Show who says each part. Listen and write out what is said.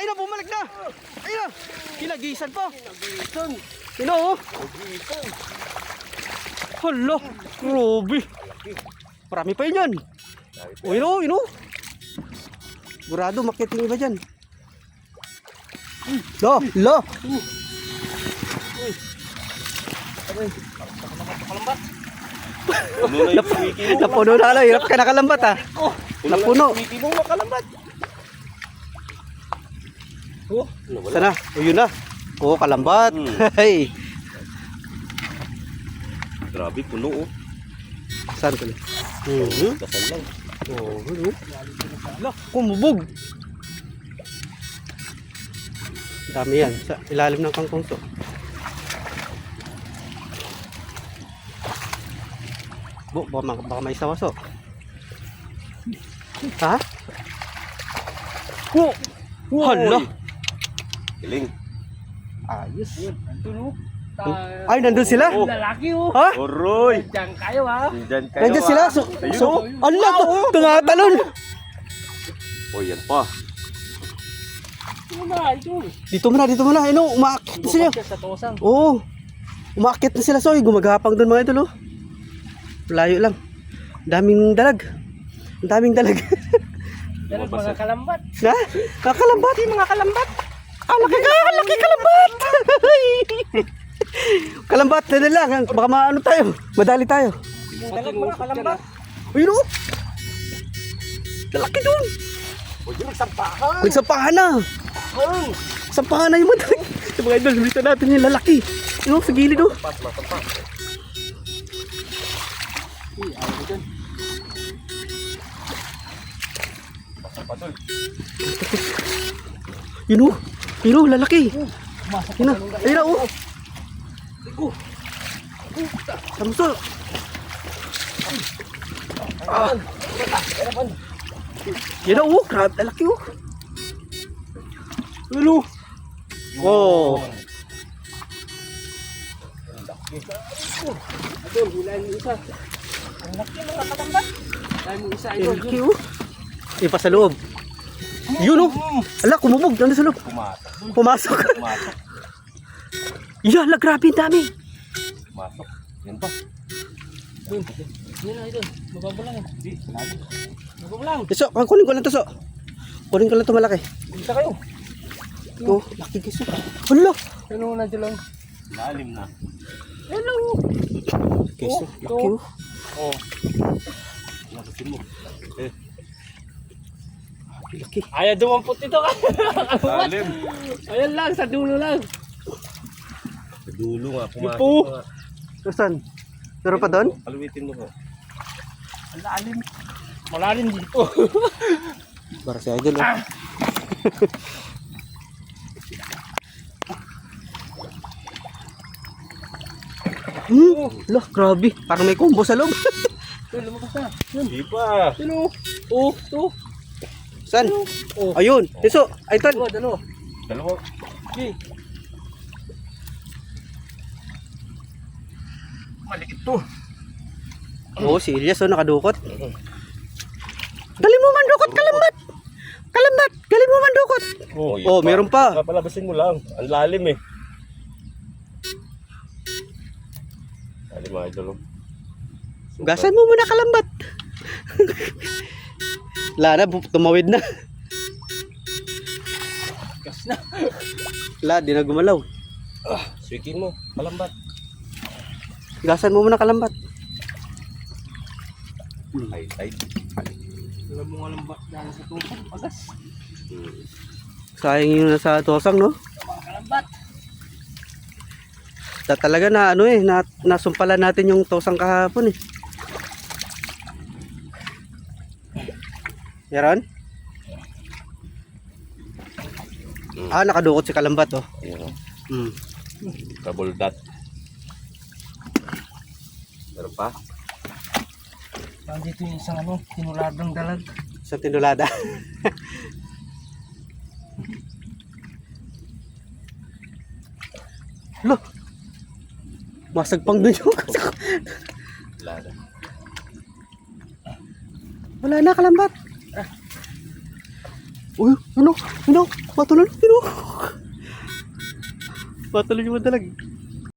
Speaker 1: Ayun na, bumalik na. Ayun na. Kinagisan pa. Sino oh? Hala, grabe. Marami pa yun yan. O yun o, yun o. Burado, makit yung iba dyan. Lo, lo. Napuno na ala, hirap ka nakalambat ha. Napuno.
Speaker 2: Mo makalambat. Oh,
Speaker 1: Sana, o yun na. Oo, kalambat. Hey.
Speaker 2: Grabe, puno oh.
Speaker 1: Saan ka na?
Speaker 2: Dasal lang.
Speaker 1: Oo, ano? Hala, kumubog. Dami yan, sa ilalim ng kangkong to. Baka may sawaso. Ha? Hala.
Speaker 2: Galing.
Speaker 1: Ayos.
Speaker 3: Tulog.
Speaker 1: Ay, nandun sila?
Speaker 3: Lalaki oh.
Speaker 1: Ha?
Speaker 2: Oroy.
Speaker 3: Diyan kayo ha.
Speaker 2: Diyan kayo.
Speaker 1: Nandiyan sila? Ala, tumatalon.
Speaker 2: Oh, yan pa.
Speaker 3: Ito na, ito.
Speaker 1: Dito mo na. Ano, umaakit na sila.
Speaker 3: Sa tosang.
Speaker 1: Oo. Umaakit na sila, soy. Gumagapang doon mga idol, oh. Layo lang. Daming dalag. Ang daming dalag.
Speaker 3: Dalag mga kalambat.
Speaker 1: Ha? Kakalambat. Mga kalambat. Ah, laki kalambat. Kalambat, na lang. Baka maano tayo. Madali tayo.
Speaker 3: Dalag mga kalambat.
Speaker 1: Ayun, oh. Lalaki doon.
Speaker 2: Oh, yun, nagsampahan.
Speaker 1: Nagsampahan na. Sampahan na yung madaling. Yung mga idol, dito natin yung lalaki. Yung sa gilid, oh. Yun, oh. Yun, oh, lalaki. Yun na. Ayun na, oh. Samso. Yun na, oh. Grabe, lalaki, oh. Hello. Oh.
Speaker 3: Idol, hulaan mo isa. Ang laki mga kalambat. Hulaan mo isa, idol.
Speaker 1: Lalaki, oh. Ipa sa loob. Yun, oh. Ala, kumubog. Nandun sa loob. Pumasok. Yan, grabe, ang dami.
Speaker 2: Masok. Yan pa.
Speaker 3: Yan na, idol. Mababa lang. Mababa lang.
Speaker 1: So, kunin ko lang to, so. Kunin ko lang to malaki.
Speaker 3: Isa kayo.
Speaker 1: Oh, laki guys. Hala.
Speaker 3: Ano na dyan lang.
Speaker 2: Lalim na.
Speaker 3: Hello.
Speaker 1: Guys,
Speaker 3: Oh,
Speaker 1: laki, oh.
Speaker 2: Oh. Nakasin mo.
Speaker 1: Laki.
Speaker 3: Ayaw dumampot ito ka.
Speaker 2: Lalim.
Speaker 3: Ayan lang, sa dulo lang.
Speaker 2: Sa dulo nga. Pumasok
Speaker 3: Ipo.
Speaker 2: nga.
Speaker 1: Saan? Meron pa doon?
Speaker 2: Paluwitin mo ko.
Speaker 3: Ang lalim. Malalim dito.
Speaker 1: Para si Idol, oh. Lah, grabe. Parang may combo sa loob.
Speaker 3: Ito, lumabas na.
Speaker 2: Hindi pa.
Speaker 3: Sino? Oh, ito.
Speaker 1: Saan?
Speaker 3: Oh.
Speaker 1: Ayun. Tiso, Idol.
Speaker 3: Dalawa.
Speaker 2: Dalawa.
Speaker 3: Okay.
Speaker 2: Maliit to.
Speaker 1: Oo, si Ilyas, oh, nakadukot. Dali mo man dukot, kalambat. Kalambat, dali mo man dukot. Oh, meron pa.
Speaker 2: Palabasin mo lang. Ang lalim eh. Lalim mga idol.
Speaker 1: Gasan mo muna, kalambat. Lana, tumawid na.
Speaker 3: Gas na.
Speaker 1: La, di na gumalaw.
Speaker 2: Swikin mo. Palambat.
Speaker 1: Gasan mo muna, kalambat.
Speaker 2: Ay, ay.
Speaker 3: Alam mo nga lang ba dahil sa tupad. Pagas.
Speaker 1: Sayang yun na sa tosang, no?
Speaker 3: Mga kalambat.
Speaker 1: Talaga na ano eh, nasumpalan natin yung tosang kahapon eh. Meron? Ah, nakadukot si kalambat, oh.
Speaker 2: Ayan o.
Speaker 1: Hmm.
Speaker 2: Double dot. Meron pa?
Speaker 3: Nandito yung isang ano, tinuladong dalag.
Speaker 1: Sa tinulada. Lo. Masagpang doon yung
Speaker 2: Wala na.
Speaker 1: wala na, kalambat. Uy, ano? Patuloy, Patuloy yung madalag.